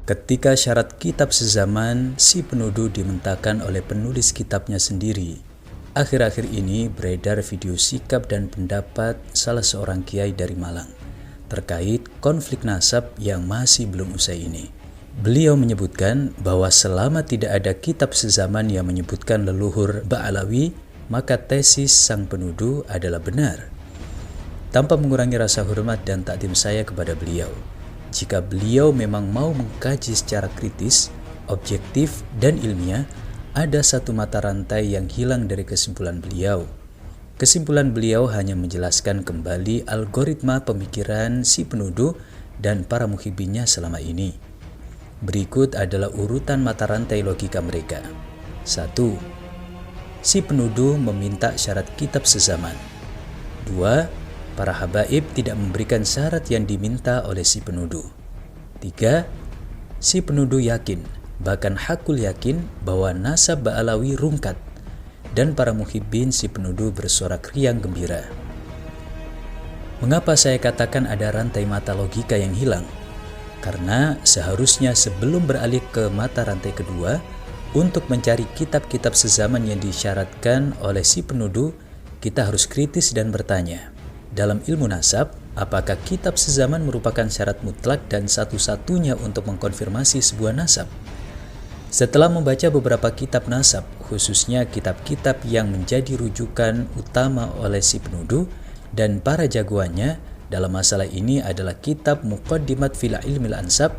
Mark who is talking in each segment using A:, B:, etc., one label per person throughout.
A: Ketika syarat kitab sezaman, si penuduh dimentahkan oleh penulis kitabnya sendiri. Akhir-akhir ini beredar video sikap dan pendapat salah seorang kiai dari Malang terkait konflik nasab yang masih belum usai ini. Beliau menyebutkan bahwa selama tidak ada kitab sezaman yang menyebutkan leluhur Ba'alawi, maka tesis sang penuduh adalah benar. Tanpa mengurangi rasa hormat dan takdim saya kepada beliau, jika beliau memang mau mengkaji secara kritis, objektif, dan ilmiah, ada satu mata rantai yang hilang dari kesimpulan beliau. Kesimpulan beliau hanya menjelaskan kembali algoritma pemikiran si penuduh dan para muhibinnya selama ini. Berikut adalah urutan mata rantai logika mereka. 1. Si penuduh meminta syarat kitab sezaman. 2. Para habaib tidak memberikan syarat yang diminta oleh si penuduh. 3. Si penuduh yakin, bahkan hakul yakin bahwa nasab Ba'alawi rungkat, dan para muhibbin si penuduh bersorak riang gembira. Mengapa saya katakan ada rantai mata logika yang hilang? Karena seharusnya sebelum beralih ke mata rantai kedua, untuk mencari kitab-kitab sezaman yang disyaratkan oleh si penuduh, kita harus kritis dan bertanya, dalam ilmu nasab, apakah kitab sezaman merupakan syarat mutlak dan satu-satunya untuk mengkonfirmasi sebuah nasab? Setelah membaca beberapa kitab nasab, khususnya kitab-kitab yang menjadi rujukan utama oleh si penuduh dan para jagoannya dalam masalah ini adalah kitab Muqaddimat fil Ilmil Ansab,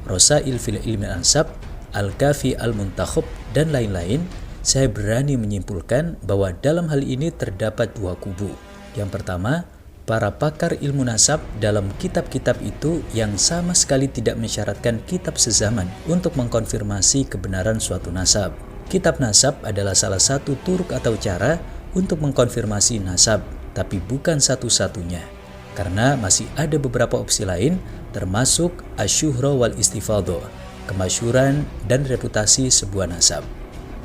A: Rosail fil Ilmil Ansab, Al-Kafi Al-Muntakhab, dan lain-lain, saya berani menyimpulkan bahwa dalam hal ini terdapat dua kubu. Yang pertama, para pakar ilmu nasab dalam kitab-kitab itu yang sama sekali tidak mensyaratkan kitab sezaman untuk mengkonfirmasi kebenaran suatu nasab. Kitab nasab adalah salah satu turuk atau cara untuk mengkonfirmasi nasab, tapi bukan satu-satunya, karena masih ada beberapa opsi lain termasuk asyuhra wal istifadho, kemasyhuran dan reputasi sebuah nasab.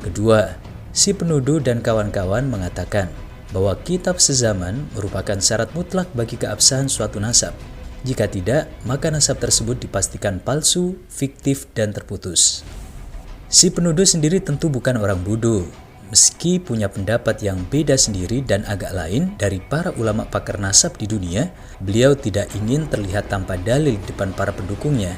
A: Kedua, si penuduh dan kawan-kawan mengatakan bahwa kitab sezaman merupakan syarat mutlak bagi keabsahan suatu nasab. Jika tidak, maka nasab tersebut dipastikan palsu, fiktif, dan terputus. Si penuduh sendiri tentu bukan orang bodoh. Meski punya pendapat yang beda sendiri dan agak lain dari para ulama pakar nasab di dunia, beliau tidak ingin terlihat tanpa dalil di depan para pendukungnya.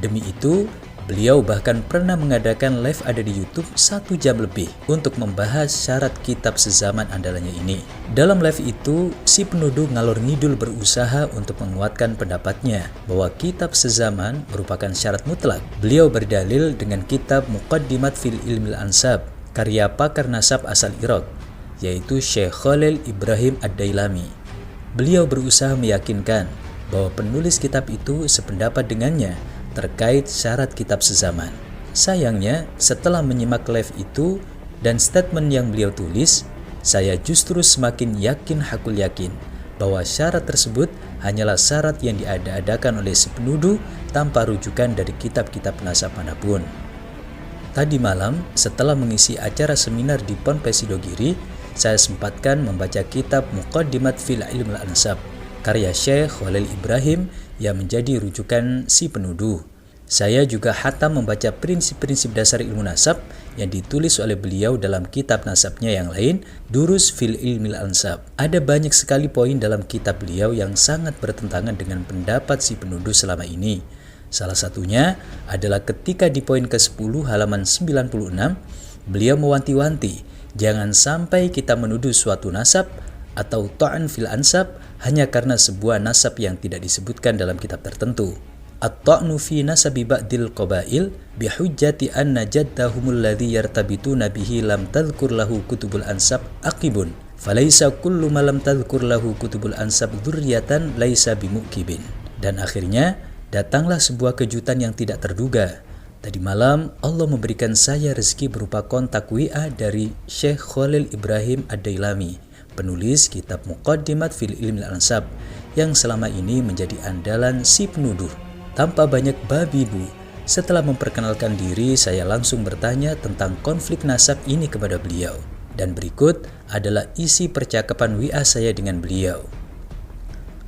A: Demi itu, beliau bahkan pernah mengadakan live ada di YouTube 1 jam lebih untuk membahas syarat kitab sezaman andalannya ini. Dalam live itu, si penuduh ngalor ngidul berusaha untuk menguatkan pendapatnya bahwa kitab sezaman merupakan syarat mutlak. Beliau berdalil dengan kitab Muqaddimat fil Ilmil Ansab, karya pakar nasab asal Irak, yaitu Syekh Khalil Ibrahim Ad-Dailami. Beliau berusaha meyakinkan bahwa penulis kitab itu sependapat dengannya terkait syarat kitab sezaman. Sayangnya, setelah menyimak live itu dan statement yang beliau tulis, saya justru semakin hakul yakin bahwa syarat tersebut hanyalah syarat yang diada-adakan oleh si penuduh tanpa rujukan dari kitab-kitab nasab manapun. Tadi malam, setelah mengisi acara seminar di Pon Pesidogiri, saya sempatkan membaca kitab Muqaddimat fil Ilmil Ansab, karya Syekh Khalil Ibrahim yang menjadi rujukan si penuduh. Saya juga hatam membaca prinsip-prinsip dasar ilmu nasab yang ditulis oleh beliau dalam kitab nasabnya yang lain, Durus fil Ilmil Ansab. Ada banyak sekali poin dalam kitab beliau yang sangat bertentangan dengan pendapat si penuduh selama ini. Salah satunya adalah ketika di poin ke-10 halaman 96, beliau mewanti-wanti, jangan sampai kita menuduh suatu nasab atau ta'an fil ansab hanya karena sebuah nasab yang tidak disebutkan dalam kitab tertentu. At-ta'nu fi nasabi ba'dil qabail bihujjati anna jaddahumul ladzi yartabituna bihi lam tadhkur lahu kutubul ansab aqibun falaysa kullu ma lam tadhkur lahu kutubul ansab dzurriyatan laisa bimukibin. Dan akhirnya datanglah sebuah kejutan yang tidak terduga. Tadi malam Allah memberikan saya rezeki berupa kontak WA dari Syekh Khalil Ibrahim Ad-Dailami, penulis kitab Muqaddimat fil Ilmil Ansab yang selama ini menjadi andalan si penuduh. Tanpa banyak babi bu, setelah memperkenalkan diri, saya langsung bertanya tentang konflik nasab ini kepada beliau. Dan berikut adalah isi percakapan WA saya dengan beliau.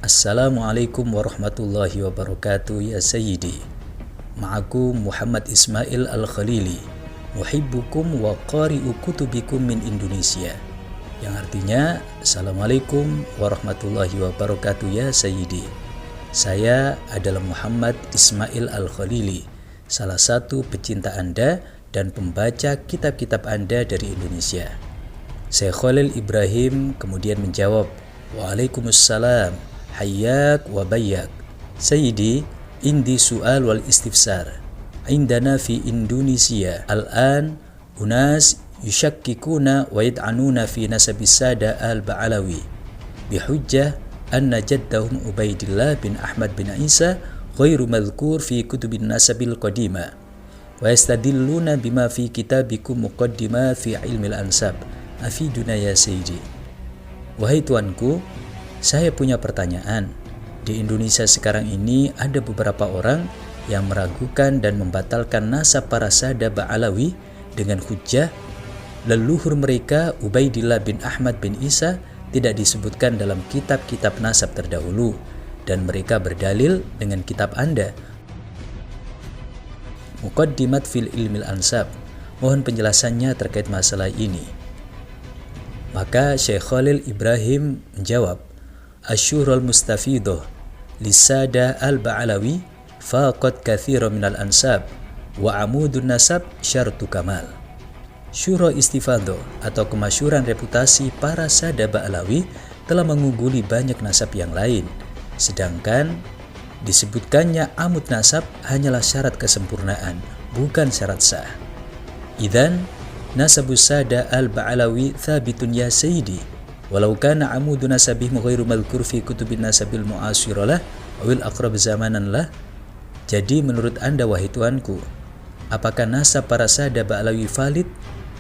A: Assalamualaikum warahmatullahi wabarakatuh ya Sayyidi. Ma'akum Muhammad Ismail Al-Khalili, muhibbukum wa qari'u kutubikum min Indonesia. Yang artinya, Assalamualaikum warahmatullahi wabarakatuh ya Sayyidi. Saya adalah Muhammad Ismail Al-Khalili, salah satu pecinta Anda dan pembaca kitab-kitab Anda dari Indonesia. Syekh Khalil Ibrahim kemudian menjawab, Waalaikumsalam, hayyak wa bayyak. Sayyidi, indi su'al wal istifsar. Indana fi Indonesia al-an unas yushakkikuna wa yad'anuna fi nasabis sada al-Ba'alawi bihujjah anna jaddahum Ubaidillah bin Ahmad bin Isa ghairu madhkur fi kutubin nasabil qadima wa yastadilluna bima fi kitabikum muqaddimah fi ilmil ansab afiduna ya Sayyidi. Wahai tuanku, saya punya pertanyaan. Di Indonesia sekarang ini ada beberapa orang yang meragukan dan membatalkan nasab para sada Ba'alawi dengan hujjah leluhur mereka Ubaidillah bin Ahmad bin Isa tidak disebutkan dalam kitab-kitab nasab terdahulu, dan mereka berdalil dengan kitab Anda Muqaddimat fil ilmil ansab. Mohon penjelasannya terkait masalah ini. Maka Syekh Khalil Ibrahim menjawab, Asyurul mustafidoh lisada al-Ba'alawi faqad kathira minal ansab wa amudun nasab syartu kamal. Syuro istifadoh atau kemasyuran reputasi para sada Ba'alawi telah mengungguli banyak nasab yang lain, sedangkan disebutkannya amud nasab hanyalah syarat kesempurnaan, bukan syarat sah. Idzan nasabus sada al-Ba'alawi thabitun ya Sayyidi, walau kana amudu nasabihim ghairu madhkur fi kutubin nasabil mu'asiralah awil aqrab zamanan lah. Jadi menurut Anda wahai tuanku, apakah nasab para sada Ba'alawi valid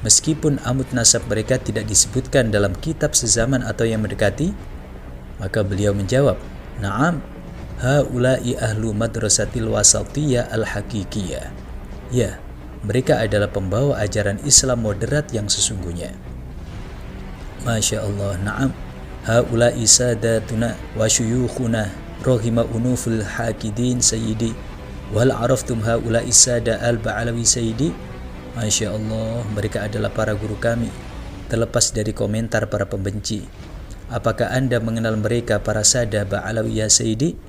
A: meskipun amud nasab mereka tidak disebutkan dalam kitab sezaman atau yang mendekati? Maka beliau menjawab, Na'am, haula'i ahlu madrasatil wasatiyah al-hakikiyah. Ya, mereka adalah pembawa ajaran Islam moderat yang sesungguhnya. Masya Allah, na'am, haula'i sadatuna wa syuyukhuna rohima unuful hakidin Sayyidi, wal araftum haula'i sada al-Ba'alawi Sayyidi. Masya Allah, mereka adalah para guru kami, terlepas dari komentar para pembenci. Apakah Anda mengenal mereka para sada Ba'alawi ya Sayyidi?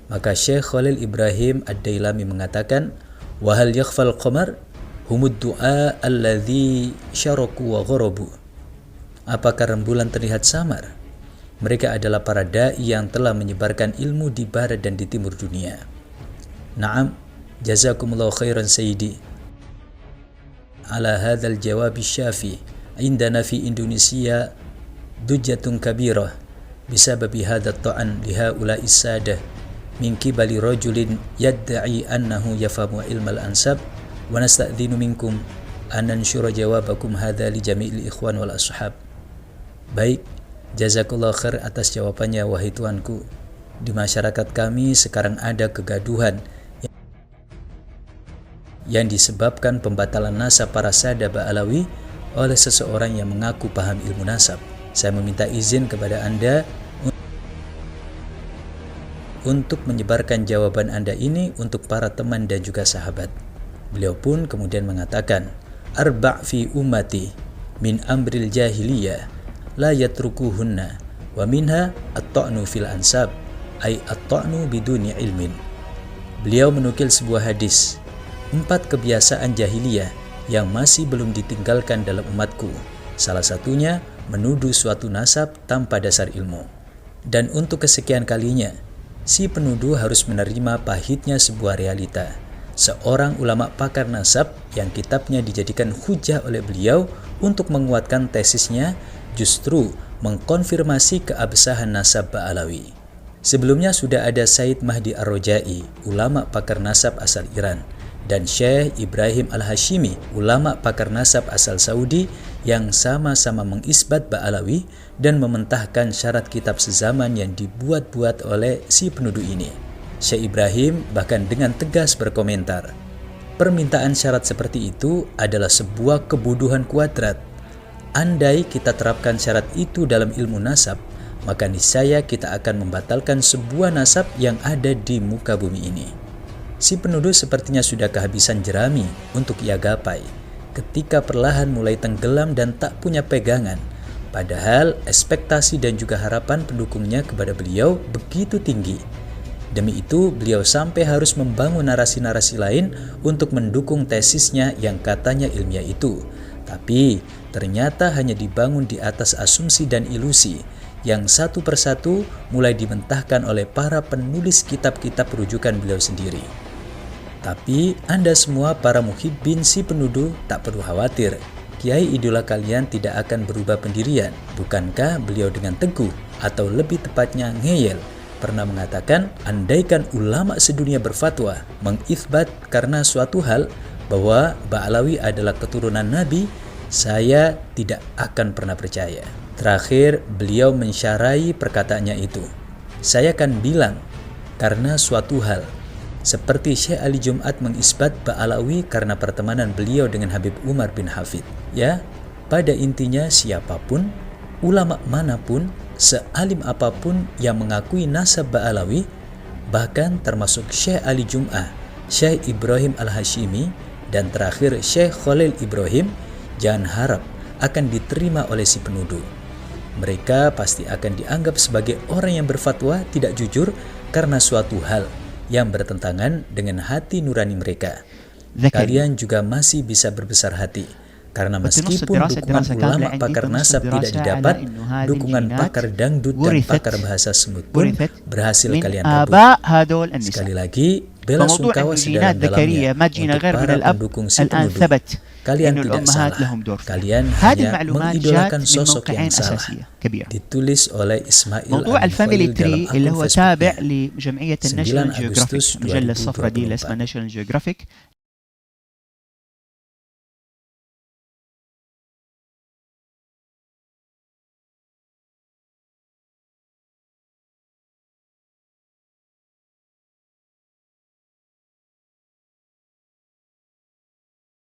A: Maka Syekh Khalil Ibrahim Ad-Dailami mengatakan, wahal yakhfal qamar humud du'a alladhi syaraku wa gharabu. Apakah rembulan terlihat samar? Mereka adalah para da'i yang telah menyebarkan ilmu di barat dan di timur dunia. Na'am, jazakumullahu khairan Sayyidi ala hadzal jawab syafi. Indana fi Indonesia dujjatun kabirah bisababi hadzal ta'an li haula'i sadah min qibali rajulin yadda'i annahu yafhamu ilmal ansab wa nasta'dhinu minkum an nanshura jawabakum hadza li jami'il ikhwan wal ashab. Baik, jazakallahu khair atas jawabannya wahai tuanku. Di masyarakat kami sekarang ada kegaduhan yang disebabkan pembatalan nasab para sada Ba'alawi oleh seseorang yang mengaku paham ilmu nasab. Saya meminta izin kepada Anda untuk menyebarkan jawaban Anda ini untuk para teman dan juga sahabat. Beliau pun kemudian mengatakan, Arba' fi ummati min amril jahiliyah la yatrukuhunna wa minha at-ta'nu fil ansab ay at-ta'nu biduni ilmin. Beliau menukil sebuah hadis, 4 kebiasaan jahiliyah yang masih belum ditinggalkan dalam umatku. Salah satunya menuduh suatu nasab tanpa dasar ilmu. Dan untuk kesekian kalinya, si penuduh harus menerima pahitnya sebuah realita. Seorang ulama pakar nasab yang kitabnya dijadikan hujah oleh beliau untuk menguatkan tesisnya justru mengkonfirmasi keabsahan nasab Ba'alawi. Sebelumnya sudah ada Said Mahdi Ar-Rojai, ulama pakar nasab asal Iran, dan Syekh Ibrahim Al-Hashimi, ulama pakar nasab asal Saudi, yang sama-sama mengisbat Ba'alawi dan mementahkan syarat kitab sezaman yang dibuat-buat oleh si penuduh ini. Syekh Ibrahim bahkan dengan tegas berkomentar, permintaan syarat seperti itu adalah sebuah kebodohan kuadrat. Andai kita terapkan syarat itu dalam ilmu nasab, maka niscaya kita akan membatalkan sebuah nasab yang ada di muka bumi ini. Si penuduh sepertinya sudah kehabisan jerami untuk ia gapai ketika perlahan mulai tenggelam dan tak punya pegangan. Padahal ekspektasi dan juga harapan pendukungnya kepada beliau begitu tinggi. Demi itu, beliau sampai harus membangun narasi-narasi lain untuk mendukung tesisnya yang katanya ilmiah itu. Tapi ternyata hanya dibangun di atas asumsi dan ilusi yang satu persatu mulai dimentahkan oleh para penulis kitab-kitab rujukan beliau sendiri. Tapi Anda semua para muhibbin si penuduh tak perlu khawatir. Kiai idola kalian tidak akan berubah pendirian. Bukankah beliau dengan teguh, atau lebih tepatnya ngeyel, pernah mengatakan, andaikan ulama sedunia berfatwa mengithbat karena suatu hal bahwa Ba'alawi adalah keturunan Nabi, saya tidak akan pernah percaya. Terakhir, beliau mensyarai perkataannya itu. Saya akan bilang, karena suatu hal, seperti Syekh Ali Jumat mengisbat Ba'alawi karena pertemanan beliau dengan Habib Umar bin Hafid. Ya, pada intinya siapapun, ulama manapun, sealim apapun yang mengakui nasab Ba'alawi, bahkan termasuk Syekh Ali Jum'ah, Syekh Ibrahim Al-Hashimi, dan terakhir Syekh Khalil Ibrahim, jangan harap akan diterima oleh si penuduh. Mereka pasti akan dianggap sebagai orang yang berfatwa tidak jujur karena suatu hal yang bertentangan dengan hati nurani mereka. Kalian juga masih bisa berbesar hati, karena meskipun dukungan ulama pakar nasab tidak didapat, dukungan pakar dangdut dan pakar bahasa semut pun berhasil kalian rebut. Sekali lagi, bela sungkawa sedalam-dalamnya untuk para pendukung si penuduh. Kalian tidak salah. Kalian hanya mengidolakan sosok yang salah. Ditulis oleh Ismail
B: موضوع الفاميلي تري اللي هو
A: Akun
B: تابع
A: Facebooknya
B: لجمعية
A: 9
B: الناشونال جيوغرافيك
A: Agustus
B: المجلة الصفراء دي اللي
A: 2024.
B: اسمها ناشونال جيوغرافيك